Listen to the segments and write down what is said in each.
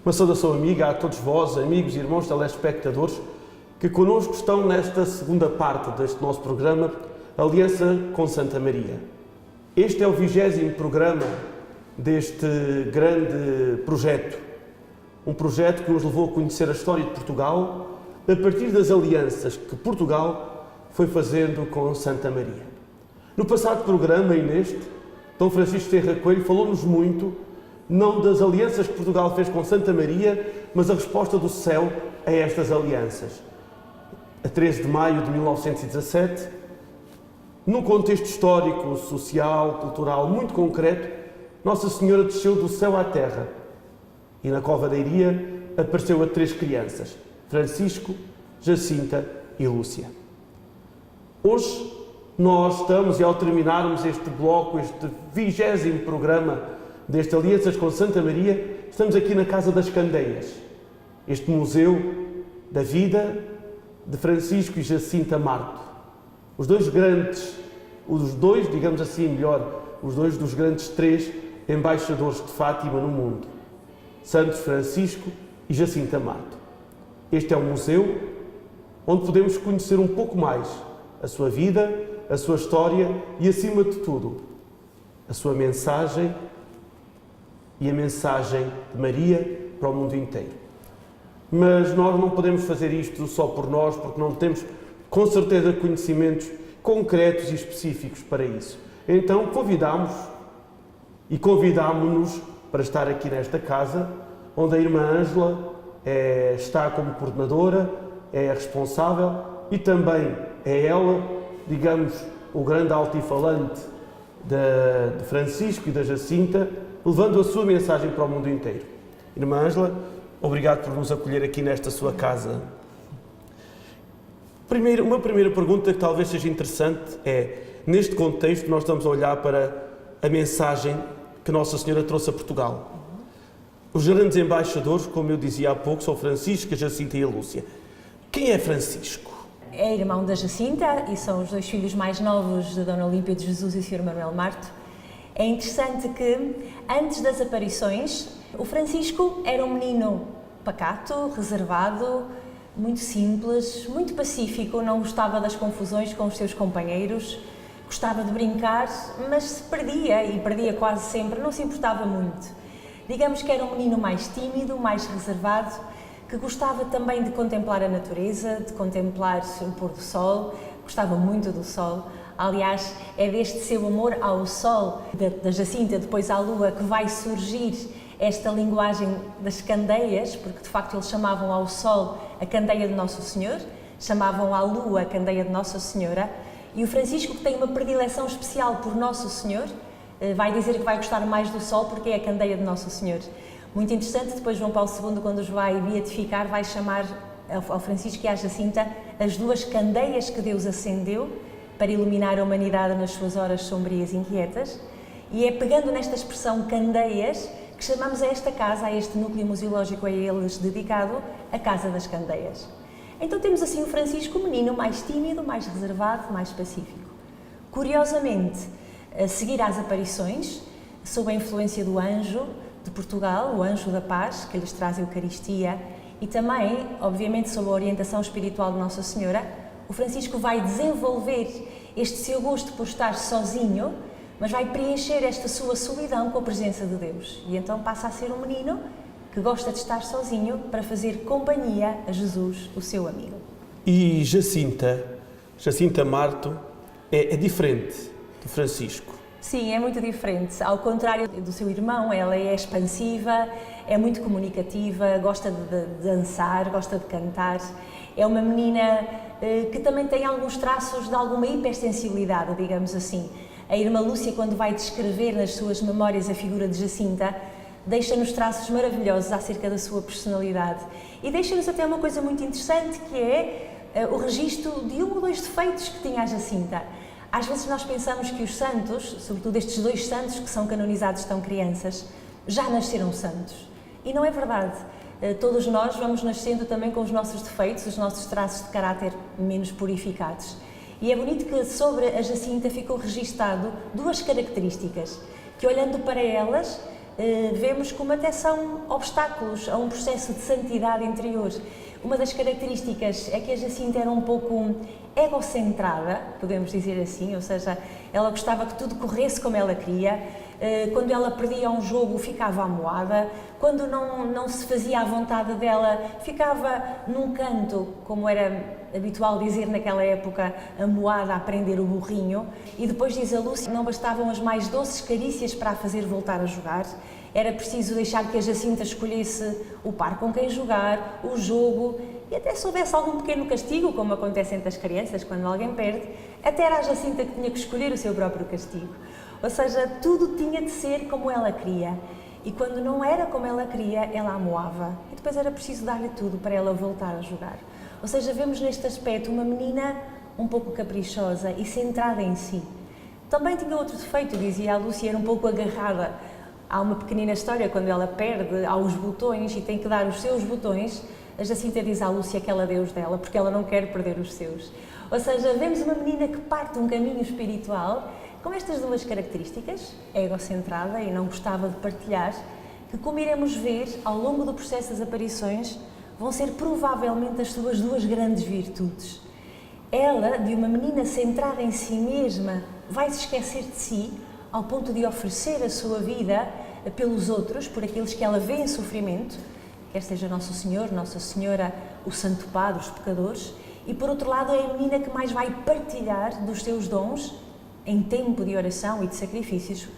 Uma saudação amiga a todos vós, amigos e irmãos telespectadores, que connosco estão nesta segunda parte deste nosso programa, Aliança com Santa Maria. Este é o 20º programa deste grande projeto. Um projeto que nos levou a conhecer a história de Portugal a partir das alianças que Portugal foi fazendo com Santa Maria. No passado programa e neste, Dom Francisco Serra Coelho falou-nos muito não das alianças que Portugal fez com Santa Maria, mas a resposta do céu a estas alianças. A 13 de maio de 1917, num contexto histórico, social, cultural muito concreto, Nossa Senhora desceu do céu à terra e na Cova da Iria apareceu a 3 crianças, Francisco, Jacinta e Lúcia. Hoje nós estamos, e ao terminarmos este bloco, este 20º programa deste Alianças com Santa Maria, estamos aqui na Casa das Candeias, este museu da vida de Francisco e Jacinta Marto. Os dois, digamos assim melhor, os dois dos grandes 3 embaixadores de Fátima no mundo, Santos Francisco e Jacinta Marto. Este é um museu onde podemos conhecer um pouco mais a sua vida, a sua história e, acima de tudo, a sua mensagem e a mensagem de Maria para o mundo inteiro. Mas nós não podemos fazer isto só por nós, porque não temos, com certeza, conhecimentos concretos e específicos para isso. Então convidámo-nos para estar aqui nesta casa, onde a irmã Ângela está como coordenadora, é a responsável e também é ela, digamos, o grande altifalante de Francisco e da Jacinta, levando a sua mensagem para o mundo inteiro. Irmã Ângela, obrigado por nos acolher aqui nesta sua casa. Uma primeira pergunta que talvez seja interessante é, neste contexto, nós estamos a olhar para a mensagem que Nossa Senhora trouxe a Portugal. Os grandes embaixadores, como eu dizia há pouco, são Francisco, a Jacinta e a Lúcia. Quem é Francisco? É irmão da Jacinta e são os 2 filhos mais novos de Dona Olímpia de Jesus e Sr. Manuel Marto. É interessante que, antes das aparições, o Francisco era um menino pacato, reservado, muito simples, muito pacífico, não gostava das confusões com os seus companheiros, gostava de brincar, mas se perdia, e perdia quase sempre, não se importava muito. Digamos que era um menino mais tímido, mais reservado, que gostava também de contemplar a natureza, de contemplar o pôr do sol, gostava muito do sol. Aliás, é deste seu amor ao sol, da Jacinta, depois à lua, que vai surgir esta linguagem das candeias, porque de facto eles chamavam ao sol a candeia de Nosso Senhor, chamavam à lua a candeia de Nossa Senhora, e o Francisco, que tem uma predileção especial por Nosso Senhor, vai dizer que vai gostar mais do sol porque é a candeia de Nosso Senhor. Muito interessante, depois João Paulo II, quando os vai beatificar, vai chamar ao Francisco e à Jacinta as 2 candeias que Deus acendeu para iluminar a humanidade nas suas horas sombrias e inquietas, e é pegando nesta expressão candeias que chamamos a esta casa, a este núcleo museológico a eles dedicado, a Casa das Candeias. Então temos assim o Francisco, o menino mais tímido, mais reservado, mais pacífico. Curiosamente, a seguir às aparições, sob a influência do anjo de Portugal, o anjo da paz, que lhes traz a Eucaristia, e também, obviamente, sob a orientação espiritual de Nossa Senhora, o Francisco vai desenvolver este seu gosto por estar sozinho, mas vai preencher esta sua solidão com a presença de Deus. E então passa a ser um menino que gosta de estar sozinho para fazer companhia a Jesus, o seu amigo. E Jacinta Marto, é diferente de Francisco? Sim, é muito diferente. Ao contrário do seu irmão, ela é expansiva, é muito comunicativa, gosta de dançar, gosta de cantar. É uma menina que também tem alguns traços de alguma hipersensibilidade, digamos assim. A irmã Lúcia, quando vai descrever nas suas memórias a figura de Jacinta, deixa-nos traços maravilhosos acerca da sua personalidade. E deixa-nos até uma coisa muito interessante, que é o registro de 1 ou 2 defeitos que tinha a Jacinta. Às vezes nós pensamos que os santos, sobretudo estes 2 santos que são canonizados tão crianças, já nasceram santos. E não é verdade. Todos nós vamos nascendo também com os nossos defeitos, os nossos traços de caráter menos purificados. E é bonito que sobre a Jacinta ficou registado 2 características, que olhando para elas vemos como até são obstáculos a um processo de santidade interior. Uma das características é que a Jacinta era um pouco egocentrada, podemos dizer assim, ou seja, ela gostava que tudo corresse como ela queria. Quando ela perdia um jogo, ficava amuada. Quando não se fazia à vontade dela, ficava num canto, como era habitual dizer naquela época, amuada a prender o burrinho. E depois, diz a Lúcia, não bastavam as mais doces carícias para a fazer voltar a jogar. Era preciso deixar que a Jacinta escolhesse o par com quem jogar, o jogo, e até se houvesse algum pequeno castigo, como acontece entre as crianças quando alguém perde, até era a Jacinta que tinha que escolher o seu próprio castigo. Ou seja, tudo tinha de ser como ela queria. E quando não era como ela queria, ela amoava. E depois era preciso dar-lhe tudo para ela voltar a jogar. Ou seja, vemos neste aspecto uma menina um pouco caprichosa e centrada em si. Também tinha outro defeito, dizia a Lúcia, era um pouco agarrada. Há uma pequenina história, quando ela perde aos botões e tem que dar os seus botões, a Jacinta diz à Lúcia que ela deu os dela, porque ela não quer perder os seus. Ou seja, vemos uma menina que parte um caminho espiritual com estas duas características, egocentrada e não gostava de partilhar, que, como iremos ver ao longo do processo das aparições, vão ser provavelmente as suas duas grandes virtudes. Ela, de uma menina centrada em si mesma, vai se esquecer de si, ao ponto de oferecer a sua vida pelos outros, por aqueles que ela vê em sofrimento, quer seja Nosso Senhor, Nossa Senhora, o Santo Padre, os pecadores, e por outro lado é a menina que mais vai partilhar dos seus dons em tempo de oração e de sacrifícios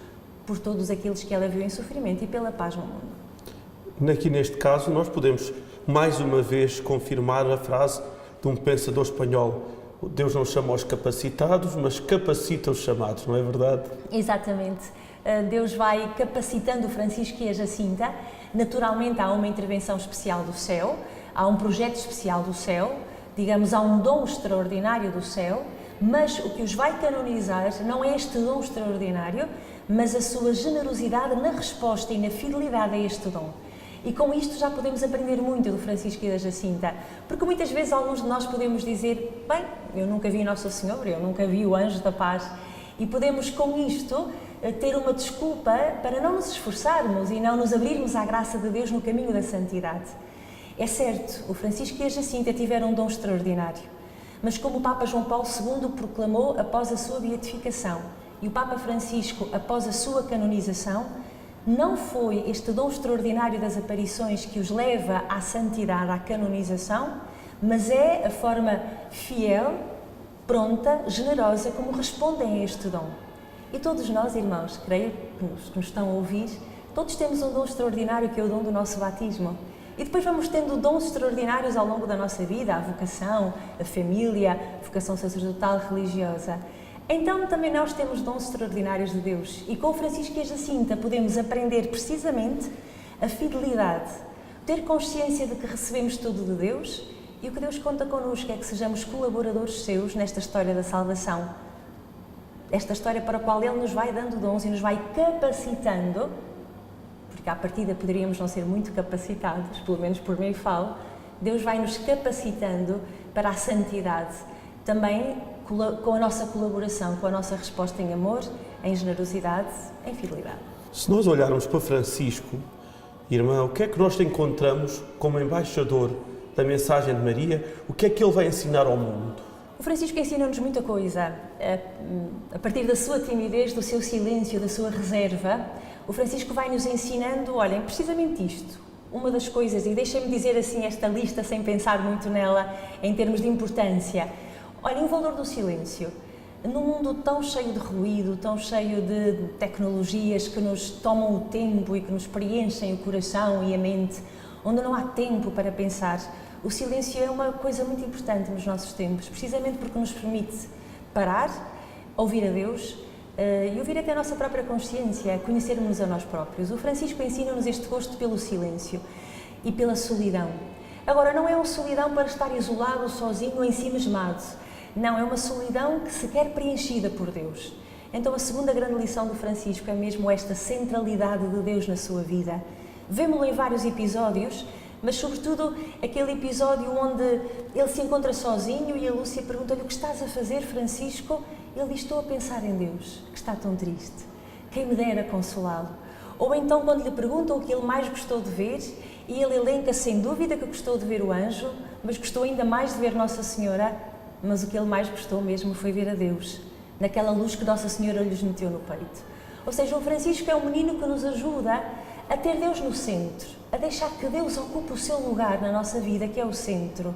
por todos aqueles que ela viu em sofrimento e pela paz no mundo. Aqui neste caso nós podemos mais uma vez confirmar a frase de um pensador espanhol: Deus não chama os capacitados, mas capacita os chamados, não é verdade? Exatamente. Deus vai capacitando o Francisco e a Jacinta. Naturalmente há uma intervenção especial do céu, há um projeto especial do céu, digamos, há um dom extraordinário do céu, mas o que os vai canonizar não é este dom extraordinário, mas a sua generosidade na resposta e na fidelidade a este dom. E com isto já podemos aprender muito do Francisco e da Jacinta, porque muitas vezes alguns de nós podemos dizer: bem, eu nunca vi Nossa Senhora, eu nunca vi o Anjo da Paz, e podemos com isto ter uma desculpa para não nos esforçarmos e não nos abrirmos à graça de Deus no caminho da santidade. É certo, o Francisco e a Jacinta tiveram um dom extraordinário, mas como o Papa João Paulo II proclamou após a sua beatificação e o Papa Francisco após a sua canonização, não foi este dom extraordinário das aparições que os leva à santidade, à canonização, mas é a forma fiel, pronta, generosa como respondem a este dom. E todos nós, irmãos, creio que nos estão a ouvir, todos temos um dom extraordinário que é o dom do nosso batismo. E depois vamos tendo dons extraordinários ao longo da nossa vida, a vocação, a família, a vocação sacerdotal, religiosa. Então também nós temos dons extraordinários de Deus e com o Francisco e a Jacinta podemos aprender precisamente a fidelidade, ter consciência de que recebemos tudo de Deus e o que Deus conta connosco é que sejamos colaboradores seus nesta história da salvação. Esta história para a qual Ele nos vai dando dons e nos vai capacitando, porque à partida poderíamos não ser muito capacitados, pelo menos por mim falo, Deus vai nos capacitando para a santidade, também com a nossa colaboração, com a nossa resposta em amor, em generosidade, em fidelidade. Se nós olharmos para Francisco, irmã, o que é que nós encontramos como embaixador da mensagem de Maria? O que é que ele vai ensinar ao mundo? O Francisco ensina-nos muita coisa. A partir da sua timidez, do seu silêncio, da sua reserva, o Francisco vai nos ensinando, olhem, precisamente isto. Uma das coisas, e deixem-me dizer assim esta lista sem pensar muito nela em termos de importância. Olhem, o valor do silêncio. Num mundo tão cheio de ruído, tão cheio de tecnologias que nos tomam o tempo e que nos preenchem o coração e a mente, onde não há tempo para pensar, o silêncio é uma coisa muito importante nos nossos tempos, precisamente porque nos permite parar, ouvir a Deus e ouvir até a nossa própria consciência, conhecermos a nós próprios. O Francisco ensina-nos este gosto pelo silêncio e pela solidão. Agora, não é uma solidão para estar isolado, sozinho, ensimismado. Não, é uma solidão que se quer preenchida por Deus. Então a segunda grande lição do Francisco é mesmo esta centralidade de Deus na sua vida. Vemo-lo em vários episódios, mas sobretudo aquele episódio onde ele se encontra sozinho e a Lúcia pergunta-lhe: o que estás a fazer, Francisco? Ele diz: estou a pensar em Deus, que está tão triste. Quem me dera consolá-lo. Ou então quando lhe perguntam o que ele mais gostou de ver, e ele elenca sem dúvida que gostou de ver o anjo, mas gostou ainda mais de ver Nossa Senhora, mas o que ele mais gostou mesmo foi ver a Deus, naquela luz que Nossa Senhora lhes meteu no peito. Ou seja, o Francisco é um menino que nos ajuda a ter Deus no centro, a deixar que Deus ocupe o seu lugar na nossa vida, que é o centro.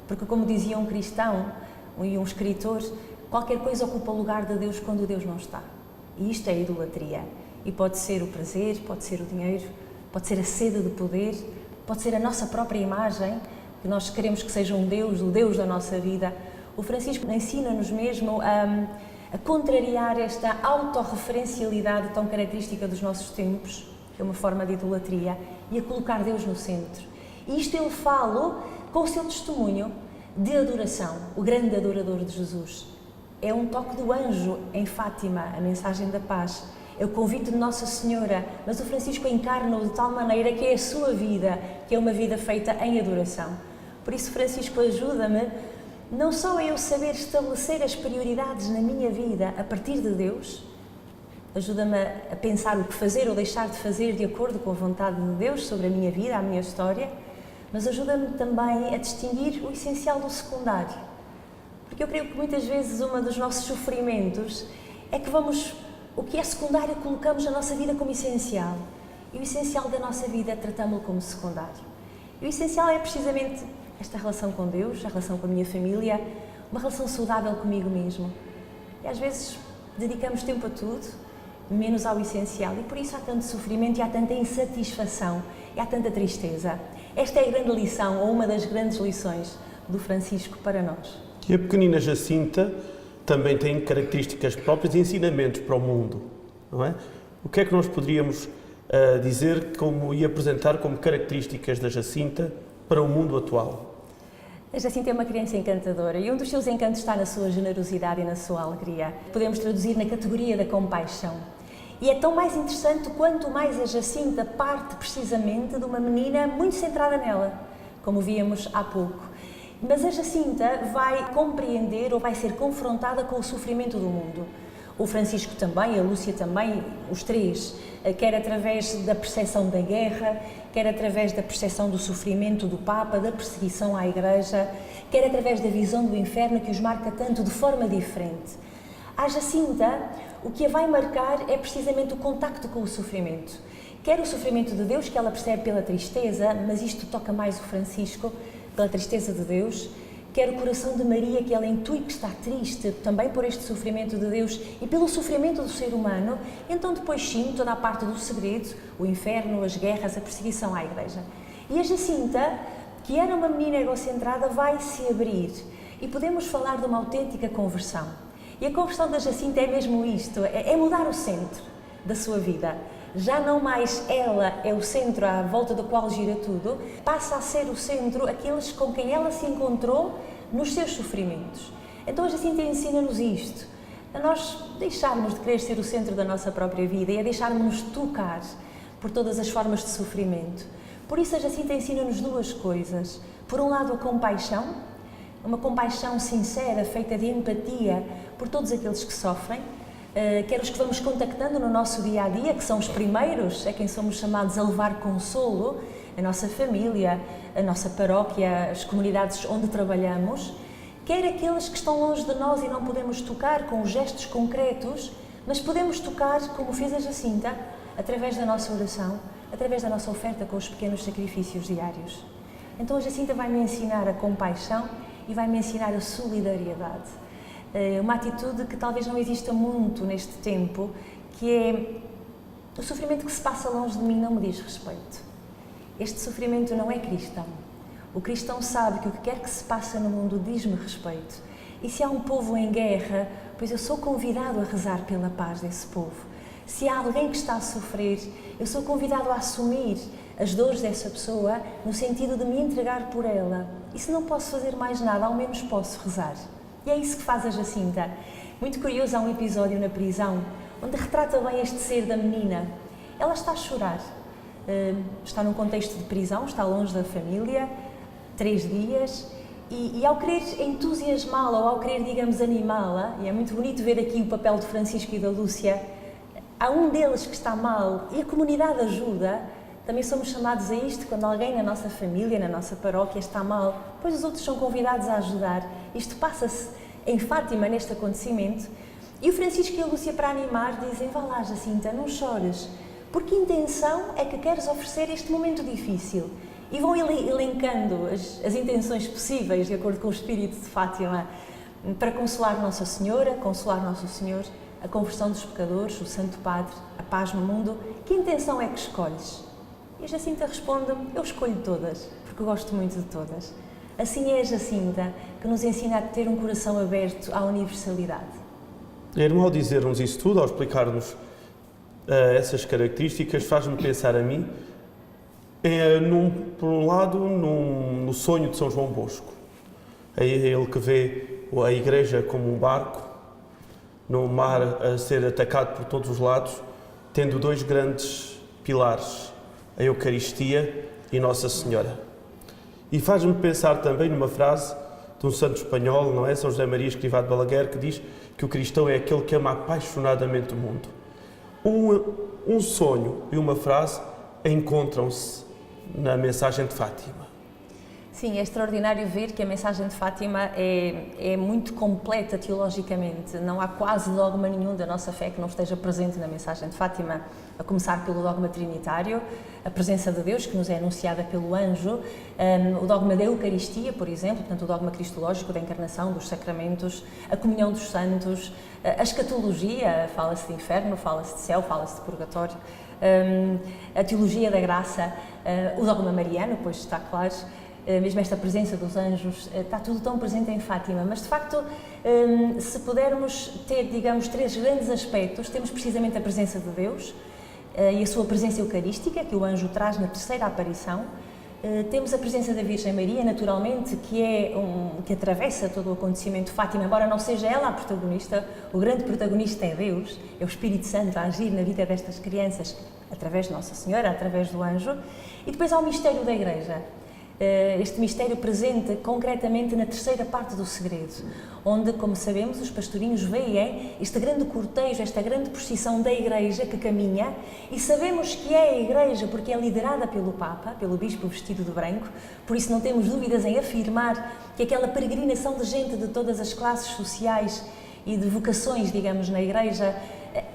Porque, como dizia um cristão e um escritor, qualquer coisa ocupa o lugar de Deus quando Deus não está. E isto é a idolatria. E pode ser o prazer, pode ser o dinheiro, pode ser a sede de poder, pode ser a nossa própria imagem, que nós queremos que seja um Deus, o Deus da nossa vida. O Francisco ensina-nos mesmo a contrariar esta autorreferencialidade tão característica dos nossos tempos, que é uma forma de idolatria, e a colocar Deus no centro. E isto ele fala com o seu testemunho de adoração, o grande adorador de Jesus. É um toque do anjo em Fátima, a mensagem da paz. É o convite de Nossa Senhora, mas o Francisco encarna-o de tal maneira que é a sua vida, que é uma vida feita em adoração. Por isso, Francisco, ajuda-me não só a eu saber estabelecer as prioridades na minha vida a partir de Deus, ajuda-me a pensar o que fazer ou deixar de fazer de acordo com a vontade de Deus sobre a minha vida, a minha história, mas ajuda-me também a distinguir o essencial do secundário. Porque eu creio que muitas vezes um dos nossos sofrimentos é que o que é secundário colocamos na nossa vida como essencial. E o essencial da nossa vida tratamos-lo como secundário. E o essencial é precisamente esta relação com Deus, a relação com a minha família, uma relação saudável comigo mesmo. E às vezes dedicamos tempo a tudo, menos ao essencial. E por isso há tanto sofrimento e há tanta insatisfação e há tanta tristeza. Esta é a grande lição, ou uma das grandes lições do Francisco para nós. E a pequenina Jacinta também tem características próprias e ensinamentos para o mundo, não é? O que é que nós poderíamos dizer e apresentar como características da Jacinta para o mundo atual? A Jacinta é uma criança encantadora e um dos seus encantos está na sua generosidade e na sua alegria. Podemos traduzir na categoria da compaixão. E é tão mais interessante quanto mais a Jacinta parte precisamente de uma menina muito centrada nela, como víamos há pouco. Mas a Jacinta vai compreender ou vai ser confrontada com o sofrimento do mundo. O Francisco também, a Lúcia também, os três, quer através da percepção da guerra, quer através da percepção do sofrimento do Papa, da perseguição à Igreja, quer através da visão do inferno que os marca tanto de forma diferente. A Jacinta, o que a vai marcar é precisamente o contacto com o sofrimento. Quer o sofrimento de Deus, que ela percebe pela tristeza, mas isto toca mais o Francisco, pela tristeza de Deus, quer o coração de Maria, que ela intui que está triste também por este sofrimento de Deus e pelo sofrimento do ser humano, então depois sim, toda a parte do segredo, o inferno, as guerras, a perseguição à Igreja. E a Jacinta, que era uma menina egocentrada, vai se abrir e podemos falar de uma autêntica conversão. E a conversão da Jacinta é mesmo isto, é mudar o centro da sua vida. Já não mais ela é o centro à volta do qual gira tudo, passa a ser o centro aqueles com quem ela se encontrou nos seus sofrimentos. Então a Jacinta ensina-nos isto, a nós deixarmos de querer ser o centro da nossa própria vida e a deixarmos-nos tocar por todas as formas de sofrimento. Por isso a Jacinta ensina-nos duas coisas. Por um lado, a compaixão, uma compaixão sincera, feita de empatia por todos aqueles que sofrem, quer os que vamos contactando no nosso dia-a-dia, que são os primeiros, a quem somos chamados a levar consolo, a nossa família, a nossa paróquia, as comunidades onde trabalhamos, quer aqueles que estão longe de nós e não podemos tocar com gestos concretos, mas podemos tocar, como fez a Jacinta, através da nossa oração, através da nossa oferta com os pequenos sacrifícios diários. Então a Jacinta vai-me ensinar a compaixão e vai-me ensinar a solidariedade. Uma atitude que talvez não exista muito neste tempo, que é o sofrimento que se passa longe de mim não me diz respeito. Este sofrimento não é cristão. O cristão sabe que o que quer que se passa no mundo diz-me respeito. E se há um povo em guerra, pois eu sou convidado a rezar pela paz desse povo. Se há alguém que está a sofrer, eu sou convidado a assumir as dores dessa pessoa no sentido de me entregar por ela. E se não posso fazer mais nada, ao menos posso rezar. E é isso que faz a Jacinta. Muito curioso, há um episódio na prisão onde retrata bem este ser da menina. Ela está a chorar. Está num contexto de prisão, está longe da família, 3 dias, e ao querer entusiasmá-la ou ao querer, digamos, animá-la, e é muito bonito ver aqui o papel de Francisco e da Lúcia há um deles que está mal e a comunidade ajuda, também somos chamados a isto quando alguém na nossa família, na nossa paróquia está mal, pois os outros são convidados a ajudar. Isto passa-se em Fátima, neste acontecimento. E o Francisco e a Lúcia, para animar, dizem: vá lá, Jacinta, não chores. Por que intenção é que queres oferecer este momento difícil? E vão elencando as intenções possíveis, de acordo com o espírito de Fátima, para consolar Nossa Senhora, consolar Nosso Senhor, a conversão dos pecadores, o Santo Padre, a paz no mundo. Que intenção é que escolhes? E a Jacinta responde: eu escolho todas, porque gosto muito de todas. Assim é a Jacinta, que nos ensina a ter um coração aberto à universalidade. A irmã, ao dizer-nos isso tudo, ao explicar-nos essas características, faz-me pensar a mim, por um lado, no sonho de São João Bosco. É ele que vê a Igreja como um barco, no mar a ser atacado por todos os lados, tendo dois grandes pilares, a Eucaristia e Nossa Senhora. E faz-me pensar também numa frase de um santo espanhol, não é? São José Maria Escrivá de Balaguer, que diz que o cristão é aquele que ama apaixonadamente o mundo. Um sonho e uma frase encontram-se na mensagem de Fátima. Sim, é extraordinário ver que a mensagem de Fátima é muito completa teologicamente. Não há quase dogma nenhum da nossa fé que não esteja presente na mensagem de Fátima, a começar pelo dogma trinitário, a presença de Deus, que nos é anunciada pelo anjo, o dogma da Eucaristia, por exemplo, portanto, o dogma cristológico da encarnação, dos sacramentos, a comunhão dos santos, a escatologia, fala-se de inferno, fala-se de céu, fala-se de purgatório, a teologia da graça, o dogma mariano, pois está claro, mesmo esta presença dos anjos, está tudo tão presente em Fátima, mas de facto, se pudermos ter, digamos, três grandes aspectos, temos precisamente a presença de Deus e a sua presença eucarística, que o anjo traz na terceira aparição. Temos a presença da Virgem Maria, naturalmente, que atravessa todo o acontecimento de Fátima, embora não seja ela a protagonista, o grande protagonista é Deus, é o Espírito Santo a agir na vida destas crianças, através de Nossa Senhora, através do anjo. E depois há o mistério da Igreja. Este mistério presente concretamente na terceira parte do segredo, onde, como sabemos, os pastorinhos veem este grande cortejo, esta grande procissão da Igreja que caminha, e sabemos que é a Igreja porque é liderada pelo Papa, pelo Bispo vestido de branco, por isso não temos dúvidas em afirmar que aquela peregrinação de gente de todas as classes sociais e de vocações, digamos, na Igreja,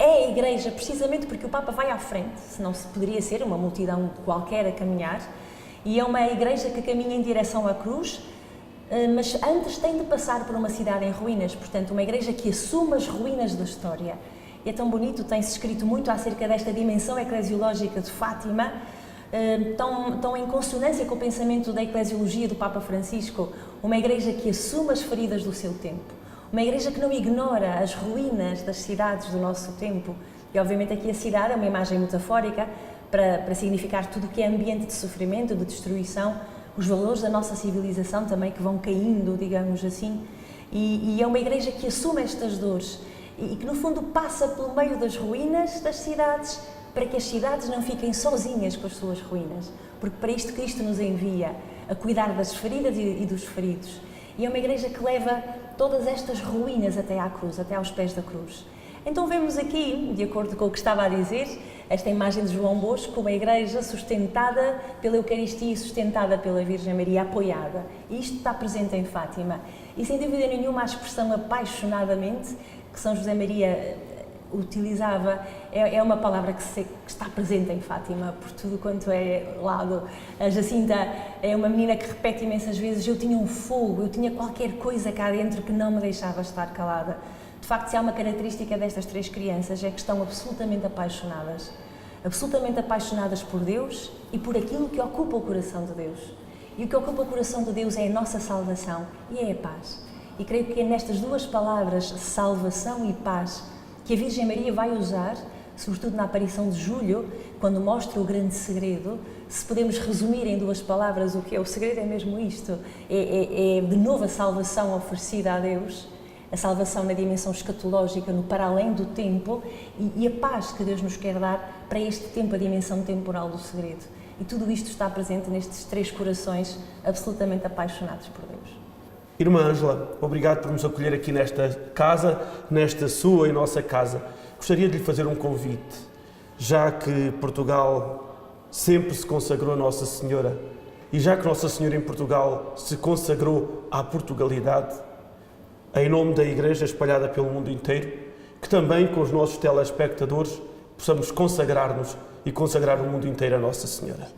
é a Igreja precisamente porque o Papa vai à frente, senão se poderia ser uma multidão qualquer a caminhar. E é uma igreja que caminha em direção à cruz, mas antes tem de passar por uma cidade em ruínas, portanto, uma igreja que assume as ruínas da história. E é tão bonito, tem-se escrito muito acerca desta dimensão eclesiológica de Fátima, tão em consonância com o pensamento da eclesiologia do Papa Francisco, uma igreja que assume as feridas do seu tempo, uma igreja que não ignora as ruínas das cidades do nosso tempo. E, obviamente, aqui a cidade é uma imagem metafórica, para significar tudo o que é ambiente de sofrimento, de destruição, os valores da nossa civilização também que vão caindo, digamos assim, e é uma igreja que assume estas dores e que no fundo passa pelo meio das ruínas das cidades, para que as cidades não fiquem sozinhas com as suas ruínas, porque para isto Cristo nos envia, a cuidar das feridas e dos feridos. E é uma igreja que leva todas estas ruínas até à cruz, até aos pés da cruz. Então vemos aqui, de acordo com o que estava a dizer, esta imagem de João Bosco, uma igreja sustentada pela Eucaristia e sustentada pela Virgem Maria, apoiada. E isto está presente em Fátima. E sem dúvida nenhuma a expressão apaixonadamente, que São José Maria utilizava, é uma palavra que está presente em Fátima, por tudo quanto é lado. A Jacinta é uma menina que repete imensas vezes: eu tinha um fogo, eu tinha qualquer coisa cá dentro que não me deixava estar calada. De facto, se há uma característica destas três crianças, é que estão absolutamente apaixonadas por Deus e por aquilo que ocupa o coração de Deus. E o que ocupa o coração de Deus é a nossa salvação e é a paz. E creio que é nestas duas palavras, salvação e paz, que a Virgem Maria vai usar, sobretudo na aparição de Julho, quando mostra o grande segredo. Se podemos resumir em duas palavras o que é o segredo, é mesmo isto: é de novo a salvação oferecida a Deus, a salvação na dimensão escatológica, no para além do tempo, e a paz que Deus nos quer dar para este tempo, a dimensão temporal do segredo. E tudo isto está presente nestes três corações absolutamente apaixonados por Deus. Irmã Ângela, obrigado por nos acolher aqui nesta casa, nesta sua e nossa casa. gostaria de lhe fazer um convite, já que Portugal sempre se consagrou a Nossa Senhora e já que Nossa Senhora em Portugal se consagrou à Portugalidade, em nome da Igreja espalhada pelo mundo inteiro, que também com os nossos telespectadores possamos consagrar-nos e consagrar o mundo inteiro a Nossa Senhora.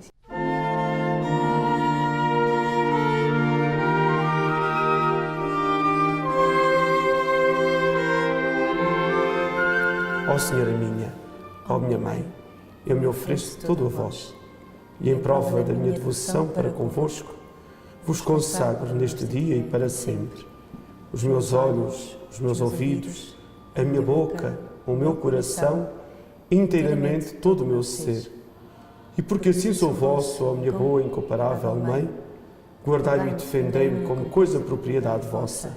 Ó Senhora minha, ó minha Mãe, eu me ofereço todo a vós, e em prova da minha devoção para convosco, vos consagro neste dia e para sempre os meus olhos, os meus ouvidos, a minha boca, o meu coração, inteiramente todo o meu ser. E porque assim sou vosso, ó minha boa e incomparável Mãe, guardai-me e defendei-me como coisa propriedade vossa.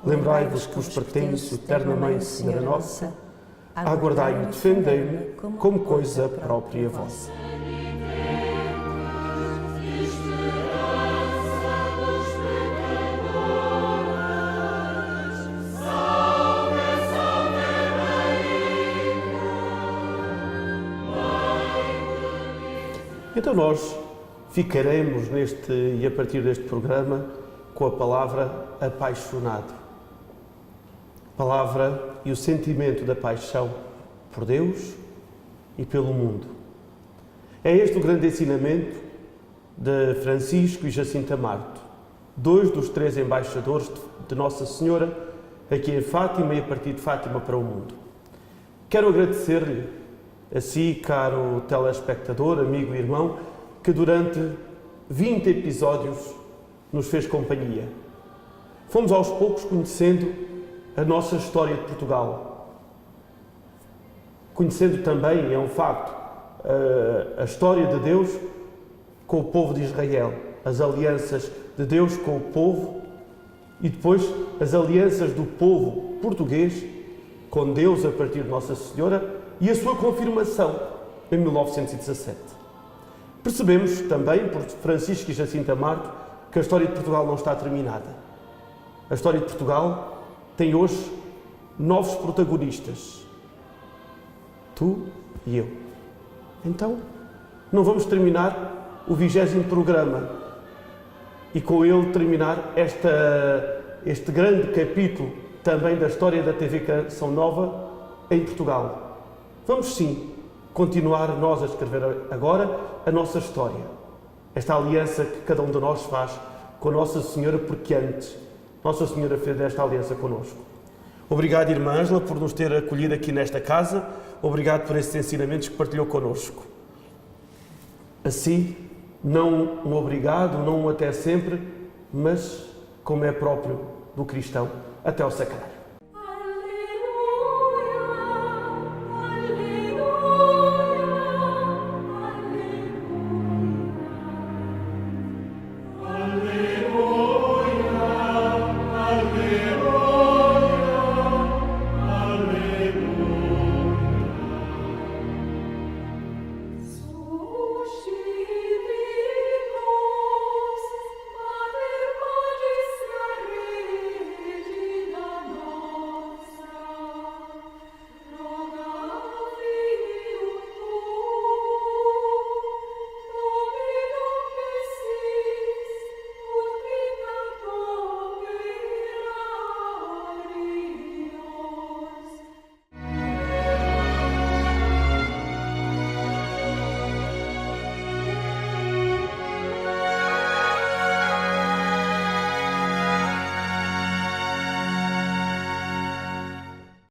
Lembrai-vos que vos pertenço, eterna Mãe, Senhora Nossa, aguardai-me e defendei-me como coisa própria vossa. Então nós ficaremos e a partir deste programa com a palavra apaixonado. Palavra e o sentimento da paixão por Deus e pelo mundo. É este o grande ensinamento de Francisco e Jacinta Marto, 2 dos 3 embaixadores de Nossa Senhora aqui em Fátima e a partir de Fátima para o mundo. Quero agradecer-lhe a si, caro telespectador, amigo e irmão, que durante 20 episódios nos fez companhia. Fomos aos poucos conhecendo a nossa história de Portugal. Conhecendo também, é um facto, a história de Deus com o povo de Israel, as alianças de Deus com o povo e depois as alianças do povo português com Deus a partir de Nossa Senhora e a sua confirmação em 1917. Percebemos também, por Francisco e Jacinta Marto, que a história de Portugal não está terminada. A história de Portugal tem hoje novos protagonistas. Tu e eu. Então, não vamos terminar o 20º programa e com ele terminar este grande capítulo também da história da TV Canção Nova em Portugal. Vamos sim continuar nós a escrever agora a nossa história. Esta aliança que cada um de nós faz com Nossa Senhora, porque antes Nossa Senhora fez esta aliança connosco. Obrigado, Irmã Ângela, por nos ter acolhido aqui nesta casa. Obrigado por esses ensinamentos que partilhou connosco. Assim, não um obrigado, não um até sempre, mas como é próprio do cristão, até ao sacrário.